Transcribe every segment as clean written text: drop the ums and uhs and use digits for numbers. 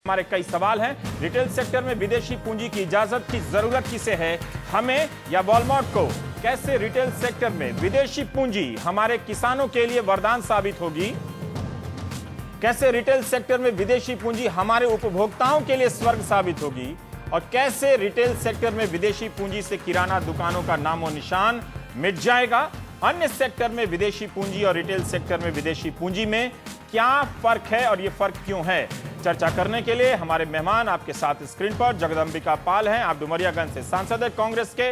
हमारे कई सवाल हैं। रिटेल सेक्टर में विदेशी पूंजी की इजाजत की जरूरत किसे है, हमें या वॉलमार्ट को? कैसे रिटेल सेक्टर में विदेशी पूंजी हमारे किसानों के लिए वरदान साबित होगी? कैसे रिटेल सेक्टर में विदेशी पूंजी हमारे उपभोक्ताओं के लिए स्वर्ग साबित होगी? और कैसे रिटेल सेक्टर में विदेशी पूंजी से किराना दुकानों का नामो निशान मिट जाएगा? अन्य सेक्टर में विदेशी पूंजी और रिटेल सेक्टर में विदेशी पूंजी में क्या फर्क है और ये फर्क क्यों है? चर्चा करने के लिए हमारे मेहमान आपके साथ स्क्रीन पर जगदंबिका पाल हैं। आप डुमरियागंज से सांसद है कांग्रेस के।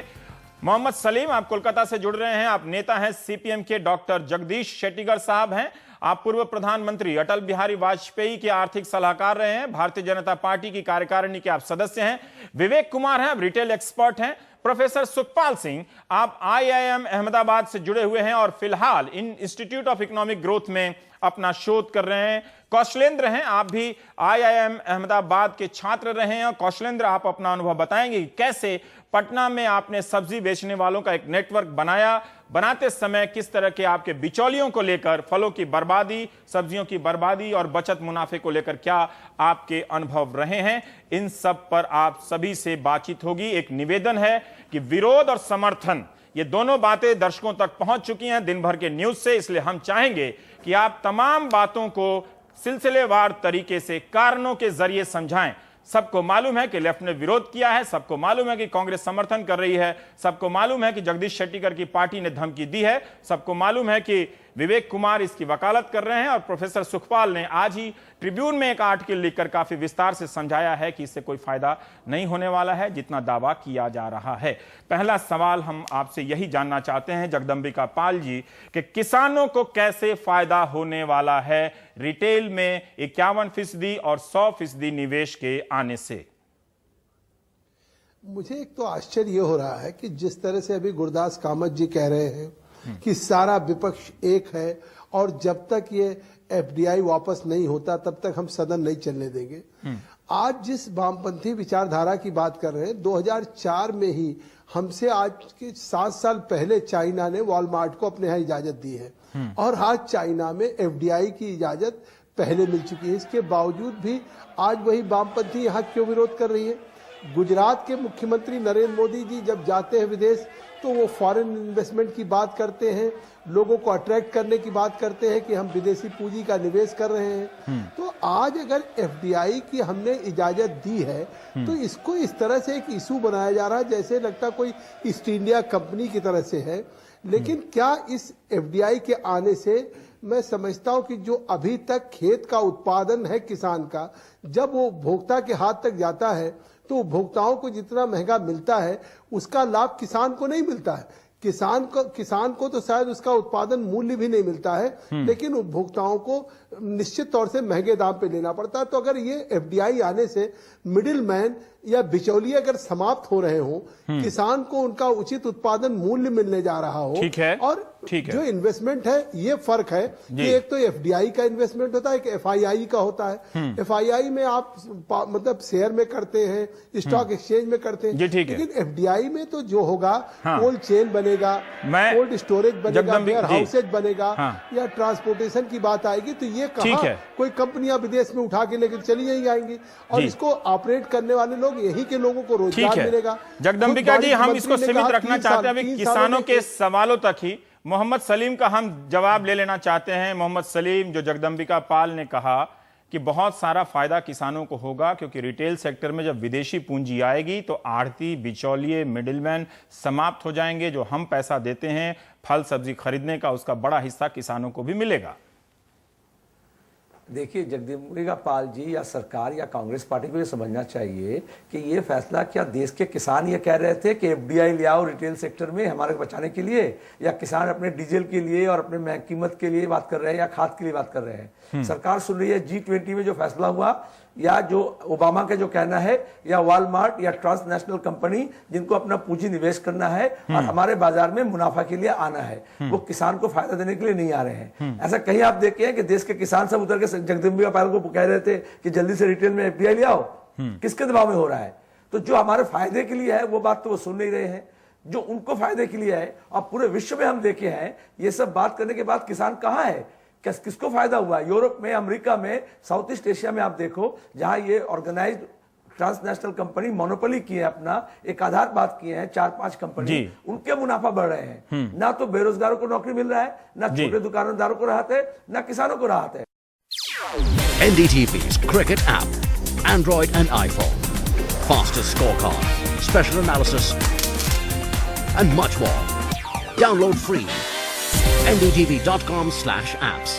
मोहम्मद सलीम, आप कोलकाता से जुड़ रहे हैं, आप नेता हैं सीपीएम के। डॉक्टर जगदीश शेट्टीगर साहब हैं, आप पूर्व प्रधानमंत्री अटल बिहारी वाजपेयी के आर्थिक सलाहकार रहे हैं। भारतीय जनता पार्टी की कार्यकारिणी के आप सदस्य हैं। विवेक कुमार हैं, आप रिटेल एक्सपर्ट हैं। प्रोफेसर सुखपाल सिंह, आप आईआईएम अहमदाबाद से जुड़े हुए हैं और फिलहाल इन इंस्टीट्यूट ऑफ इकोनॉमिक ग्रोथ में अपना शोध कर रहे हैं। कौशलेंद्र हैं, आप भी आईआईएम अहमदाबाद के छात्र रहे हैं। और कौशलेंद्र, आप अपना अनुभव बताएंगे कि कैसे पटना में आपने सब्जी बेचने वालों का एक नेटवर्क बनाया, बनाते समय किस तरह के आपके बिचौलियों को लेकर, फलों की बर्बादी, सब्जियों की बर्बादी और बचत मुनाफे को लेकर क्या आपके अनुभव रहे हैं? इन सब पर आप सभी से बातचीत होगी। एक निवेदन है कि विरोध और समर्थन, ये दोनों बातें दर्शकों तक पहुंच चुकी हैं दिन भर के न्यूज से, इसलिए हम चाहेंगे कि आप तमाम बातों को सिलसिलेवार तरीके से कारणों के जरिए समझाएं। सबको मालूम है कि लेफ्ट ने विरोध किया है, सबको मालूम है कि कांग्रेस समर्थन कर रही है, सबको मालूम है कि जगदीश शेट्टीगर की पार्टी ने धमकी दी है, सबको मालूम है कि विवेक कुमार इसकी वकालत कर रहे हैं और प्रोफेसर सुखपाल ने आज ही ट्रिब्यून में एक आर्टिकल लिखकर काफी विस्तार से समझाया है कि इससे कोई फायदा नहीं होने वाला है जितना दावा किया जा रहा है। पहला सवाल हम आपसे यही जानना चाहते हैं जगदंबिका पाल जी कि किसानों को कैसे फायदा होने वाला है रिटेल में 51% और 100% निवेश के आने से? मुझे एक तो आश्चर्य ये हो रहा है कि जिस तरह से अभी गुरदास कामत जी कह रहे हैं कि सारा विपक्ष एक है और जब तक ये एफडीआई वापस नहीं होता तब तक हम सदन नहीं चलने देंगे। आज जिस वामपंथी विचारधारा की बात कर रहे हैं, 2004 में ही हमसे आज के 7 साल पहले चाइना ने वॉलमार्ट को अपने यहाँ इजाजत दी है और आज चाइना में एफडीआई की इजाजत पहले मिल चुकी है। इसके बावजूद भी आज वही वामपंथी यहाँ क्यों विरोध कर रही है? गुजरात के मुख्यमंत्री नरेंद्र मोदी जी जब जाते हैं विदेश तो वो फॉरेन इन्वेस्टमेंट की बात करते हैं, लोगों को अट्रैक्ट करने की बात करते हैं कि हम विदेशी पूंजी का निवेश कर रहे हैं। तो आज अगर एफडीआई की हमने इजाजत दी है तो इसको इस तरह से एक इशू बनाया जा रहा है जैसे लगता कोई ईस्ट इंडिया कंपनी की तरह से है। लेकिन क्या इस एफडीआई के आने से, मैं समझता हूं कि जो अभी तक खेत का उत्पादन है किसान का, जब वो उपभोक्ता के हाथ तक जाता है तो उपभोक्ताओं को जितना महंगा मिलता है उसका लाभ किसान को नहीं मिलता है। किसान को तो शायद उसका उत्पादन मूल्य भी नहीं मिलता है, लेकिन उपभोक्ताओं को निश्चित तौर से महंगे दाम पे लेना पड़ता है। तो अगर ये एफडीआई आने से मिडिल मैन या बिचौलिए अगर समाप्त हो रहे हो, किसान को उनका उचित उत्पादन मूल्य मिलने जा रहा हो, ठीक है, और ठीक है। जो इन्वेस्टमेंट है ये फर्क है कि एक तो एफडीआई का इन्वेस्टमेंट होता है, एक एफआईआई का होता है। एफआईआई में आप मतलब शेयर में करते हैं, स्टॉक एक्सचेंज में करते हैं, लेकिन एफडीआई में तो जो होगा कोल्ड चेन बनेगा, कोल्ड स्टोरेज बनेगा, वेयर हाउसेज बनेगा, या ट्रांसपोर्टेशन की बात आएगी तो ये कहाँ कोई कंपनियां विदेश में उठा के लेकर चली नहीं जाएंगी और इसको ऑपरेट करने वाले लोग यही के लोगों को रोजगार मिलेगा। जगदंबिका जी, हम इसको सीमित रखना चाहते हैं अभी किसानों के सवालों तक ही। मोहम्मद सलीम का हम जवाब ले लेना चाहते हैं। मोहम्मद सलीम, जो जगदंबिका पाल ने कहा कि बहुत सारा फायदा किसानों को होगा क्योंकि रिटेल सेक्टर में जब विदेशी पूंजी आएगी तो आढ़ती, बिचौलिए, मिडिलमैन समाप्त हो जाएंगे। जो हम पैसा देते हैं फल सब्जी खरीदने का, उसका बड़ा हिस्सा किसानों को भी मिलेगा। देखिए, जगदंबिका पाल जी या सरकार या कांग्रेस पार्टी को ये समझना चाहिए कि ये फैसला क्या देश के किसान ये कह रहे थे कि एफडीआई ले आओ रिटेल सेक्टर में हमारे बचाने के लिए, या किसान अपने डीजल के लिए और अपने महंगी कीमत के लिए बात कर रहे हैं या खाद के लिए बात कर रहे हैं? सरकार सुन रही है G20 में जो फैसला हुआ, या जो ओबामा का जो कहना है, या वॉलमार्ट या ट्रांसनेशनल कंपनी जिनको अपना पूंजी निवेश करना है और हमारे बाजार में मुनाफा के लिए आना है, वो किसान को फायदा देने के लिए नहीं आ रहे हैं। ऐसा कहीं आप देखे हैं कि देश के किसान सब उतर के जगदंबिका पाल को कह रहे थे कि जल्दी से रिटेल में एफडीआई ले आओ? किसके दबाव में हो रहा है? तो जो हमारे फायदे के लिए है वो बात तो वो सुन नहीं रहे हैं, जो उनको फायदे के लिए है। और पूरे विश्व में हम देखे हैं ये सब बात करने के बाद किसान कहाँ है? किसको फायदा हुआ है? यूरोप में, अमेरिका में, साउथ ईस्ट एशिया में आप देखो, जहां ये ऑर्गेनाइज्ड ट्रांसनेशनल कंपनी मोनोपोली की है, अपना एक आधार बात किए हैं 4-5 कंपनी, उनके मुनाफा बढ़ रहे हैं। ना तो बेरोजगारों को नौकरी मिल रहा है, ना छोटे दुकानदारों को राहत है, ना किसानों को राहत है। NDTV's Cricket app, Android and iPhone, fastest scorecard, special analysis, and much more. Download free. ndtv.com/apps.